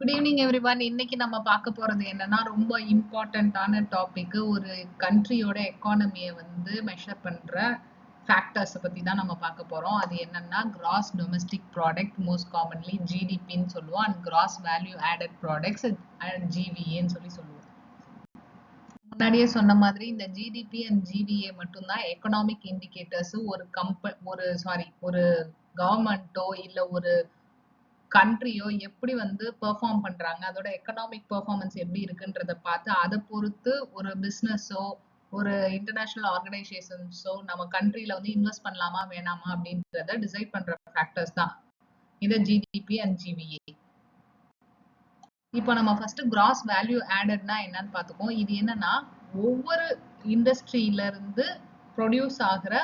Good evening everyone. இன்னைக்கு நம்ம பார்க்க போறது என்னன்னா ரொம்ப இம்பார்ட்டன்டான டாபிக். ஒரு கண்ட்ரியோட எக்கானமியை வந்து மெஷர் பண்ற ஃபேக்டர்ஸ் பத்தி தான் நம்ம பார்க்க போறோம். அது என்னன்னா gross domestic product, most commonly ஜிடிபின்னு சொல்லுவோம், and gross value added products and ஜிவிஏன்னு சொல்லுவோம். முன்னாடியே சொன்ன மாதிரி இந்த ஜிடிபி அண்ட் ஜிவிஏ மட்டும்தான் எக்கனாமிக் இண்டிகேட்டர்ஸ். ஒரு கவர்மெண்ட்டோ இல்ல ஒரு கண்ட்ரியோ எப்படி வந்து பெர்ஃபார்ம் பண்றாங்க, அதோட எக்கனாமிக் பெர்ஃபார்மன்ஸ் எப்படி இருக்குன்றத பார்த்து அதை பொறுத்து ஒரு பிசினஸோ ஒரு இன்டர்நேஷனல் ஆர்கனைசேஷன்ஸோ நம்ம கண்ட்ரில வந்து இன்வெஸ்ட் பண்ணலாமா வேணாமா அப்படின்றத டிசைட் பண்ற ஃபேக்டர்ஸ் தான் இது ஜிடிபி அண்ட் ஜிவிஏ. இப்போ நம்ம ஃபர்ஸ்ட் கிராஸ் வேல்யூ ஆடட்னா என்னன்னு பார்த்துப்போம். இது என்னன்னா ஒவ்வொரு இண்டஸ்ட்ரியில இருந்து ப்ரொடியூஸ் ஆகிற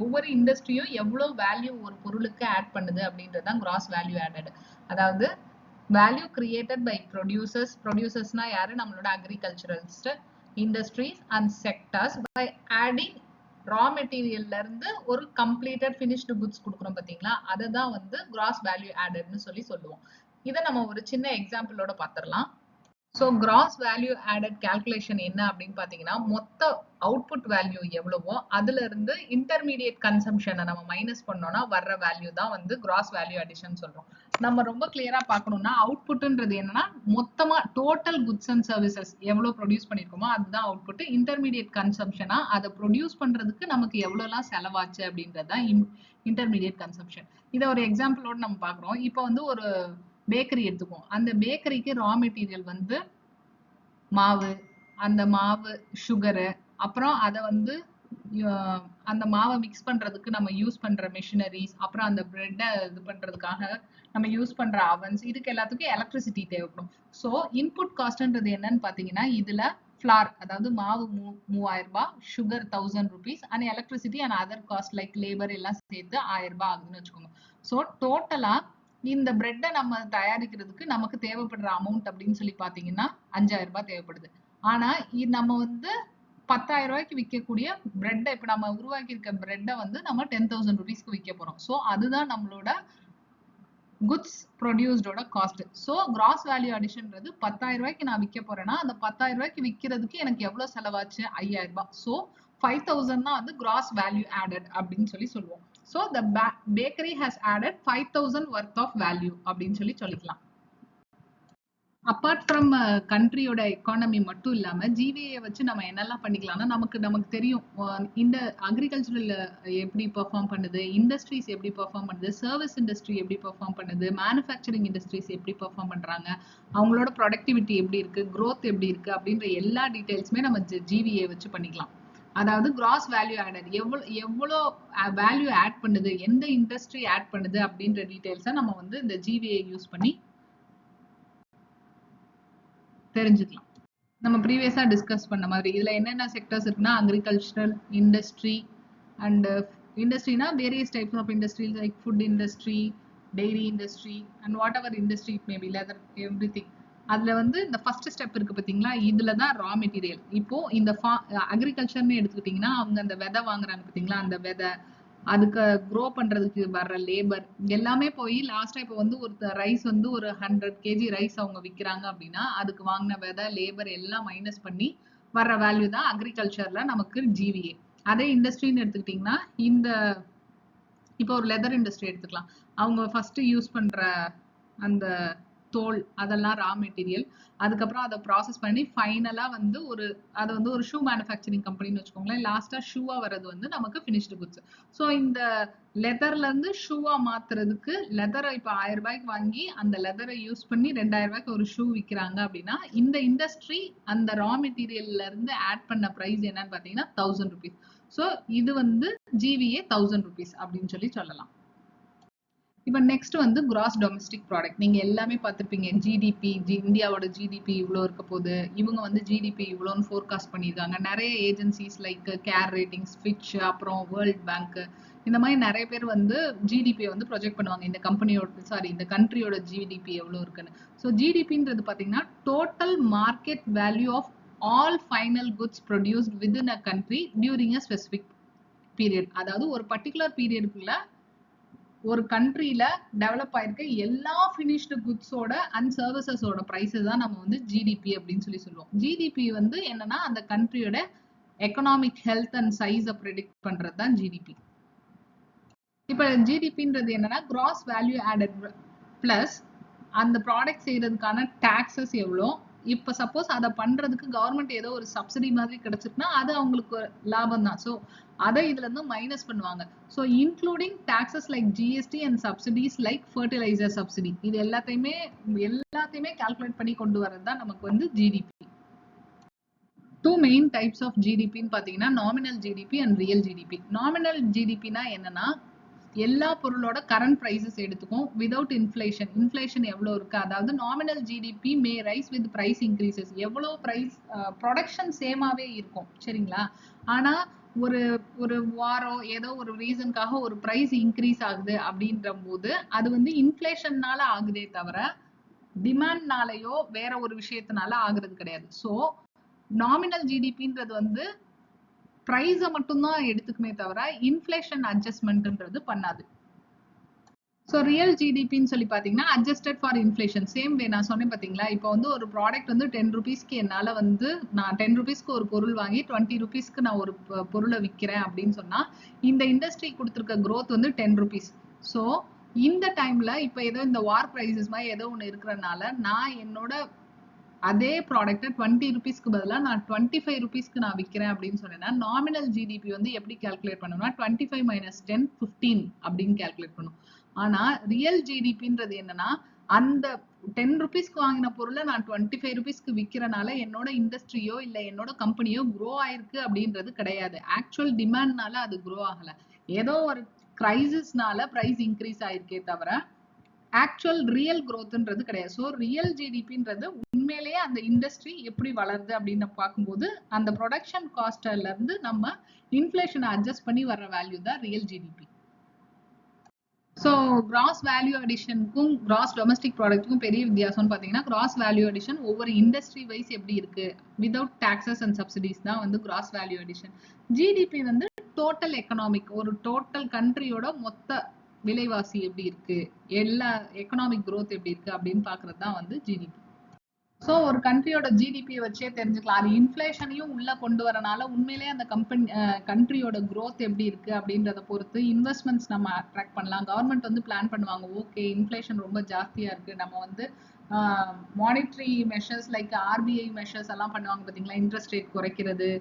ஒவ்வொரு இண்டஸ்ட்ரியும் எவ்வளவு வேல்யூ ஒரு பொருளுக்கு ஆட் பண்ணுது அப்படின்றதுதான் கிராஸ் வேல்யூ ஆடட். அதாவது வேல்யூ கிரியேட்டட் பை ப்ரொடியூசர்ஸ்னா யாரு? நம்மளோட agriculturalist, industries and sectors by adding raw மெட்டீரியல்ல இருந்து ஒரு கம்ப்ளீட்டட் ஃபினிஷ்டு குட்ஸ் கொடுக்குறோம் பாத்தீங்களா, அதை தான் வந்து கிராஸ் வேல்யூ ஆடட்னு சொல்லுவோம். இதை நம்ம ஒரு சின்ன எக்ஸாம்பிளோட பார்த்துடலாம். So gross value added calculation என்ன அப்படின்னு பார்த்தீங்கன்னா, மொத்த அவுட்புட் வேல்யூ எவ்வளவோ அதுல இருந்து இன்டர்மீடியட் கன்சம்ஷனை நம்ம மைனஸ் பண்ணோம்னா வர்ற வேல்யூ தான் வந்து கிராஸ் வேல்யூ அடிஷன் சொல்றோம். நம்ம ரொம்ப கிளியரா பார்க்கணும்னா அவுட்புட்ன்றது என்னன்னா மொத்தமா டோட்டல் குட்ஸ் அண்ட் சர்வீசஸ் எவ்வளவு ப்ரொடியூஸ் பண்ணிருக்கோமோ அதுதான் அவுட்புட். இன்டர்மீடியட் கன்சம்ஷனா அதை ப்ரொடியூஸ் பண்றதுக்கு நமக்கு எவ்வளவுலாம் செலவாச்சு அப்படின்றதுதான் இன்டர்மீடியட் கன்சம்ஷன். இதை ஒரு எக்ஸாம்பிளோட நம்ம பார்க்குறோம். இப்போ வந்து ஒரு பேக்கரி எடுத்துக்குவோம். அந்த பேக்கரிக்கு ரா மெட்டீரியல் வந்து மாவு, அந்த மாவு சுகரு, அப்புறம் அதை வந்து அந்த மாவை மிக்ஸ் பண்றதுக்கு நம்ம யூஸ் பண்ற மிஷினரிஸ், அப்புறம் அந்த பிரெட்டை இது பண்றதுக்காக நம்ம யூஸ் பண்ற அவன்ஸ், இதுக்கு எல்லாத்துக்கும் எலக்ட்ரிசிட்டி தேவைப்படும். ஸோ இன்புட் காஸ்ட்ன்றது என்னன்னு பாத்தீங்கன்னா, இதுல ஃபிளார் அதாவது மாவு 3000 ரூபாய், sugar 1000 rupees and electricity and other cost like labour எல்லாம் சேர்த்து 1000 ரூபாய் ஆகுதுன்னு வச்சுக்கோங்க. ஸோ டோட்டலா இந்த பிரெட்டை நம்ம தயாரிக்கிறதுக்கு நமக்கு தேவைப்படுற அமௌண்ட் அப்படின்னு சொல்லி பாத்தீங்கன்னா 5000 ரூபாய் தேவைப்படுது. ஆனா நம்ம வந்து 10,000 ரூபாய்க்கு விற்கக்கூடிய பிரெட்டை, இப்ப நம்ம உருவாக்கி இருக்க பிரெட்டை வந்து நம்ம 10,000 rupeesக்கு விற்க போறோம். ஸோ அதுதான் நம்மளோட குட்ஸ் ப்ரொடியூஸ்டோட காஸ்ட். ஸோ கிராஸ் வேல்யூ அடிஷன்றது 10,000 ரூபாய்க்கு நான் விற்க போறேன்னா அந்த 10,000 ரூபாய்க்கு விற்கிறதுக்கு எனக்கு எவ்வளவு செலவாச்சு? 5,000 ரூபாய். ஸோ 5,000 தான் வந்து கிராஸ் வேல்யூ ஆடட் அப்படின்னு சொல்லுவோம். So the bakery has added 5,000 worth of value அப்படின்னு சொல்லிக்கலாம். அப்பார்ட் ஃப்ரம் கண்ட்ரியோட எக்கானமி மட்டும் இல்லாம ஜிவிஏ வச்சு நம்ம என்னெல்லாம் பண்ணிக்கலாம்னா, நமக்கு தெரியும் இந்த அக்ரிகல்ச்சரல் எப்படி பெர்ஃபார்ம் பண்ணுது, இண்டஸ்ட்ரீஸ் எப்படி பெர்ஃபார்ம் பண்ணுது, சர்வீஸ் இண்டஸ்ட்ரி எப்படி பெர்ஃபார்ம் பண்ணுது, மேனுஃபேக்சரிங் இண்டஸ்ட்ரீஸ் எப்படி பெர்ஃபார்ம் பண்றாங்க, அவங்களோட ப்ரொடக்டிவிட்டி எப்படி இருக்கு, growth எப்படி இருக்கு அப்படின்ற எல்லா டீடைல்ஸுமே நம்ம ஜிவிஏ வச்சு பண்ணிக்கலாம். அதாவது கிராஸ் வேல்யூ ஆடட் எவ்வளோ வேல்யூ ஆட் பண்ணுது, எந்த இண்டஸ்ட்ரி ஆட் பண்ணுது அப்படின்ற டீடைல்ஸை நம்ம வந்து இந்த ஜிவிஏ யூஸ் பண்ணி தெரிஞ்சுக்கலாம். நம்ம ப்ரீவியஸா டிஸ்கஸ் பண்ண மாதிரி இதுல என்னென்ன செக்டர்ஸ் இருக்குன்னா, அக்ரிகல்ச்சரல் இண்டஸ்ட்ரி அண்ட் இண்டஸ்ட்ரினா various types of industry like food industry, dairy industry and whatever industry it may be, leather, everything. அதுல வந்து இந்த ஃபர்ஸ்ட் ஸ்டெப் இருக்கு பாத்தீங்களா, இதுல தான் ரா மெட்டீரியல். இப்போ இந்த அக்ரிகல்ச்சர்னு எடுத்துக்கிட்டீங்கன்னா அவங்க அந்த விதை வாங்குறாங்க பாத்தீங்களா, அந்த விதை, அதுக்கு க்ரோ பண்றதுக்கு வர்ற லேபர் எல்லாமே போய் லாஸ்டா இப்போ வந்து ஒரு ரைஸ் வந்து ஒரு 100 kg ரைஸ் அவங்க விற்கிறாங்க அப்படின்னா அதுக்கு வாங்கின விதை, லேபர் எல்லாம் மைனஸ் பண்ணி வர்ற வேல்யூ தான் அக்ரிகல்ச்சர்ல நமக்கு ஜிவிஏ. அதே இண்டஸ்ட்ரின்னு எடுத்துக்கிட்டீங்கன்னா, இப்போ ஒரு லெதர் இண்டஸ்ட்ரி எடுத்துக்கலாம். அவங்க ஃபர்ஸ்ட் யூஸ் பண்ற அந்த தோல் அதெல்லாம் ரா மெட்டீரியல், அதுக்கப்புறம் அதை ப்ராசஸ் பண்ணி ஃபைனலா வந்து அதை வந்து ஒரு ஷூ மேனுஃபேக்சரிங் கம்பெனின்னு வச்சுக்கோங்களேன். லாஸ்டா ஷூவா வர்றது வந்து நமக்கு ஃபினிஷ்டு குட்ஸ். ஸோ இந்த லெதர்ல இருந்து ஷூவா மாத்துறதுக்கு லெதரை இப்போ 1000 ரூபாய்க்கு வாங்கி அந்த லெதரை யூஸ் பண்ணி 2000 ரூபாய்க்கு ஒரு ஷூ விற்கிறாங்க அப்படின்னா இந்த இண்டஸ்ட்ரி அந்த ரா மெட்டீரியல்ல இருந்து ஆட் பண்ண பிரைஸ் என்னன்னு பாத்தீங்கன்னா 1000 rupees. ஸோ இது வந்து ஜிவிஏ 1000 rupees அப்படின்னு சொல்லலாம். இப்போ நெக்ஸ்ட் வந்து கிராஸ் டொமஸ்டிக் ப்ராடக்ட். நீங்க எல்லாமே பார்த்திருப்பீங்க, ஜிடிபி, இந்தியாவோட ஜிடிபி இவ்வளோ இருக்க போகுது, இவங்க வந்து ஜிடிபி இவ்வளோன்னு ஃபோர்காஸ்ட் பண்ணியிருக்காங்க. நிறைய agencies like care ratings, Fitch, அப்புறம் வேர்ல்ட் பேங்க், இந்த மாதிரி நிறைய பேர் வந்து ஜிடிபியை வந்து ப்ரொஜெக்ட் பண்ணுவாங்க, இந்த கண்ட்ரியோட ஜிடிபி எவ்வளோ இருக்குன்னு. ஸோ ஜிடிபின்றது பார்த்தீங்கன்னா total market value of all final goods produced within a country during a specific period. அதாவது ஒரு பர்டிகுலர் பீரியடுக்குள்ள ஒரு கண்ட்ரியில டெவலப் ஆயிருக்க எல்லா ஃபினிஷ்டு குட்ஸோட அண்ட் சர்வீசஸோட பிரைஸஸ் தான் நம்ம வந்து ஜிடிபி அப்படின்னு சொல்லி சொல்லுவோம். ஜிடிபி வந்து என்னன்னா அந்த கண்ட்ரியோட எக்கனாமிக் ஹெல்த் அண்ட் சைஸை ப்ரெடிக்ட் பண்றது தான் ஜிடிபி. இப்ப ஜிடிபின்றது என்னன்னா கிராஸ் வேல்யூ ஆடட் பிளஸ் அந்த ப்ராடக்ட் செய்யறதுக்கான டாக்ஸஸ் எவ்வளோ. இப்ப சப்போஸ் அதை பண்றதுக்கு கவர்மெண்ட் ஏதோ ஒரு சப்சிடி மாதிரி கிடைச்சிருக்குன்னா அது அவங்களுக்கு லாபம் தான். ஸோ அதை இதுல இருந்து மைனஸ் பண்ணுவாங்க. So including taxes like GST and subsidies like fertiliser subsidy, இது எல்லாத்தையுமே கால்குலேட் பண்ணி கொண்டு வரது தான் நமக்கு வந்து GDP. Two main types of ஜிடிபின்னு பாத்தீங்கன்னா nominal GDP and real GDP. Nominal ஜிடிபினா என்னன்னா எல்லா பொருளோட கரண்ட் பிரைசஸ் எடுத்துக்கும் விதவுட் இன்ஃபிளேஷன். இன்ஃபிளேஷன் எவ்வளவு இருக்கு, அதாவது nominal GDP may rise with price increases. எவ்வளவு பிரைஸ் ப்ரொடக்ஷன் சேமாவே இருக்கும் சரிங்களா, ஆனா ஒரு ஒரு வாரம் ஏதோ ஒரு ரீசனுக்காக ஒரு பிரைஸ் இன்க்ரீஸ் ஆகுது அப்படின்ற போது அது வந்து இன்ஃபிளேஷன்னால ஆகுதே தவிர டிமாண்ட்னாலயோ வேற ஒரு விஷயத்தினால ஆகுறது கிடையாது. ஸோ நாமினல் ஜிடிபின்றது வந்து பிரைஸை மட்டும்தான் எடுத்துக்குமே தவிர இன்ஃபிளேஷன் அட்ஜஸ்ட்மெண்ட்ன்றது பண்ணாது. ஸோ ரியல் ஜிடிபின்னு சொல்லி பார்த்தீங்கன்னா adjusted for inflation. Same way நான் சொன்னேன் பார்த்தீங்களா, இப்போ வந்து ஒரு ப்ராடக்ட் வந்து 10 ருபீஸ்க்கு என்னால் வந்து நான் 10 ருபீஸ்க்கு ஒரு பொருள் வாங்கி 20 ருபீஸ்க்கு நான் ஒரு பொருளை விற்கிறேன் அப்படின்னு சொன்னால் இந்த இண்டஸ்ட்ரி கொடுத்துருக்க க்ரோத் வந்து 10 ருபீஸ். ஸோ இந்த டைம்ல இப்போ ஏதோ இந்த வார் ப்ரைஸஸ் மாதிரி ஏதோ ஒன்று இருக்கிறனால நான் என்னோட அதே ப்ராடக்ட்டை 20 ருபீஸ்க்கு பதிலாக நான் 25 ருபீஸ்க்கு நான் விற்கிறேன் அப்படின்னு சொன்னேன்னா நாமினல் ஜிடிபி வந்து எப்படி கால்குலேட் பண்ணணும்னா 25 மைனஸ் 10 15 அப்படின்னு கால்குலேட் பண்ணும். ஆனா ரியல் ஜிடிபின்றது என்னன்னா அந்த 10 ருபீஸ்க்கு வாங்கின பொருளை நான் 25 ருபீஸ்க்கு விற்கிறனால என்னோட இண்டஸ்ட்ரியோ இல்ல என்னோட கம்பெனியோ க்ரோ ஆயிருக்கு அப்படின்றது கிடையாது. ஆக்சுவல் டிமாண்ட்னால அது க்ரோ ஆகல, ஏதோ ஒரு கிரைசிஸ்னால பிரைஸ் இன்க்ரீஸ் ஆயிருக்கே தவிர ஆக்சுவல் ரியல் க்ரோத்ன்றது கிடையாது. ஸோ ரியல் ஜிடிபின்றது உண்மையிலேயே அந்த இண்டஸ்ட்ரி எப்படி வளருது அப்படின்னு பார்க்கும்போது அந்த ப்ரொடக்ஷன் காஸ்ட்ல இருந்து நம்ம இன்ஃபிளேஷனை அட்ஜஸ்ட் பண்ணி வர்ற வேல்யூ தான் real GDP. So gross value அடிஷனுக்கும் கிராஸ் டொமஸ்டிக் ப்ராடக்ட்டுக்கும் பெரிய வித்தியாசம்னு பார்த்தீங்கன்னா கிராஸ் வேல்யூ அடிஷன் ஒவ்வொரு இண்டஸ்ட்ரி வைஸ் எப்படி இருக்கு விதவுட் டாக்ஸஸ் அண்ட் சப்சிடிஸ் தான் வந்து கிராஸ் வேல்யூ அடிஷன். ஜிடிபி வந்து டோட்டல் எக்கனாமிக், ஒரு டோட்டல் கண்ட்ரியோட மொத்த விலைவாசி எப்படி இருக்கு, எல்லா எக்கனாமிக் க்ரோத் எப்படி இருக்கு அப்படின்னு பாக்குறது தான் வந்து ஜிடிபி. ஸோ ஒரு கண்ட்ரியோட ஜிடிபியை வச்சே தெரிஞ்சுக்கலாம். அது இன்ஃபிளேஷனையும் உள்ள கொண்டு வரனால உண்மையிலேயே அந்த கண்ட்ரியோட க்ரோத் எப்படி இருக்கு அப்படின்றத பொறுத்து இன்வெஸ்ட்மெண்ட்ஸ் நம்ம அட்ராக்ட் பண்ணலாம். கவர்மெண்ட் வந்து பிளான் பண்ணுவாங்க, ஓகே இன்ஃபிளேஷன் ரொம்ப ஜாஸ்தியா இருக்கு, நம்ம வந்து monetary measures like RBI measures எல்லாம் பண்ணுவாங்க பார்த்தீங்களா, இன்ட்ரெஸ்ட் ரேட் குறைக்கிறது,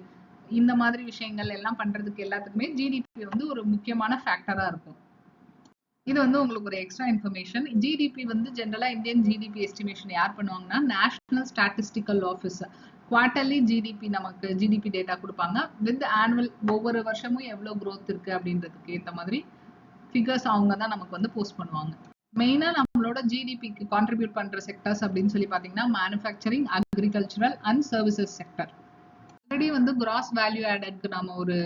இந்த மாதிரி விஷயங்கள் எல்லாம் பண்றதுக்கு எல்லாத்துக்குமே ஜிடிபி வந்து ஒரு முக்கியமான ஃபேக்டரா இருக்கும். இது வந்து உங்களுக்கு ஒரு எக்ஸ்ட்ரா இன்ஃபர்மேஷன். ஜிடிபி வந்து ஜென்ரலா இந்தியன் ஜிடிபி எஸ்டிமேஷன் யார் பண்ணுவாங்கன்னா national statistical office. Quarterly GDP நமக்கு ஜிடிபி டேட்டா கொடுப்பாங்க வித் ஆனுவல், ஒவ்வொரு வருஷமும் எவ்வளவு க்ரோத் இருக்கு அப்படின்றதுக்கு ஏற்ற மாதிரி ஃபிகர்ஸ் அவங்க தான் நமக்கு வந்து போஸ்ட் பண்ணுவாங்க. மெயினா நம்மளோட ஜிடிபிக்கு கான்ட்ரிபியூட் பண்ற செக்டர்ஸ் அப்படின்னு சொல்லி பாத்தீங்கன்னா manufacturing, agricultural and services sector. Already வந்து கிராஸ் வேல்யூ ஆடட்க்கு நாம ஒரு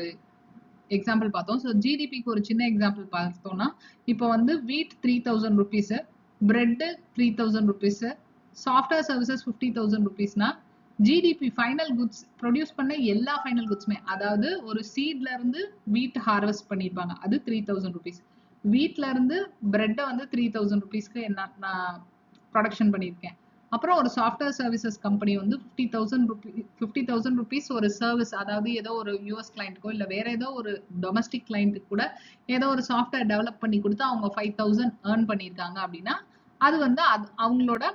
எக்ஸாம்பிள் பார்த்தோம். ஸோ ஜிடிபிக்கு ஒரு சின்ன எக்ஸாம்பிள் பார்த்தோம்னா இப்போ வந்து wheat 3000 rupees, bread 3000 rupees, software services 50,000 ருபீஸ்னா ஜிடிபி ஃபைனல் குட்ஸ் ப்ரொடியூஸ் பண்ண எல்லா ஃபைனல் குட்ஸ்மே, அதாவது ஒரு சீட்ல இருந்து வீட் ஹார்வெஸ்ட் பண்ணிருப்பாங்க அது 3000 ருபீஸ். வீட்ல இருந்து பிரெட்டை வந்து 3000 ருபீஸ்க்கு என்ன நான் ப்ரொடக்ஷன் பண்ணியிருக்கேன். அப்புறம் ஒரு சாஃப்ட்வேர் சர்வீசஸ் கம்பெனி வந்து 50,000 ருபீஸ் ஒரு சர்வீஸ், அதாவது ஏதோ ஒரு யூஎஸ் கிளைண்ட்டுக்கோ இல்ல வேற ஏதோ ஒரு டொமஸ்டிக் கிளைண்ட்டுக்கு கூட ஏதோ ஒரு சாஃப்ட்வேர் டெவலப் பண்ணி கொடுத்து அவங்க 5,000 ஏர்ன் பண்ணியிருக்காங்க அப்படின்னா அது வந்து அவங்களோட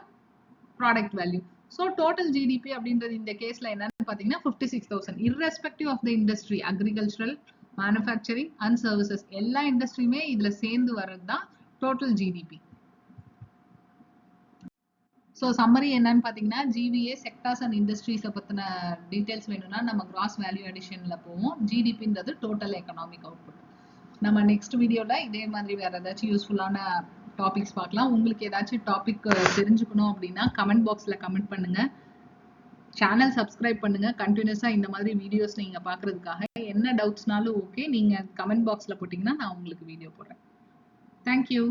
product value. So total GDP அப்படின்றது இந்த கேஸ்ல என்னன்னு பாத்தீங்கன்னா 56,000 irrespective of the industry, agricultural, manufacturing and services எல்லா இண்டஸ்ட்ரியுமே இதுல சேர்ந்து வர்றது தான் டோட்டல் ஜிடிபி. ஸோ சம்மரி என்னன்னு பார்த்தீங்கன்னா ஜிவிஏ செக்டார்ஸ் அண்ட் இண்டஸ்ட்ரீஸை பற்றின டீட்டெயில்ஸ் வேணும்னா நம்ம கிராஸ் வேல்யூ அடிஷனில் போவோம். ஜிடிபின்றது டோட்டல் எக்கனாமிக் அவுட்புட். நம்ம நெக்ஸ்ட் வீடியோவில் இதே மாதிரி வேறு ஏதாச்சும் யூஸ்ஃபுல்லான டாபிக்ஸ் பார்க்கலாம். உங்களுக்கு ஏதாச்சும் டாபிக் தெரிஞ்சுக்கணும் அப்படின்னா கமெண்ட் பாக்ஸில் கமெண்ட் பண்ணுங்கள். சேனல் சப்ஸ்கிரைப் பண்ணுங்கள். கண்டினியூஸாக இந்த மாதிரி வீடியோஸ் நீங்கள் பார்க்குறதுக்காக என்ன டவுட்ஸ்னாலும் ஓகே, நீங்கள் கமெண்ட் பாக்ஸில் போட்டிங்கன்னா நான் உங்களுக்கு வீடியோ போடுறேன். தேங்க்யூ.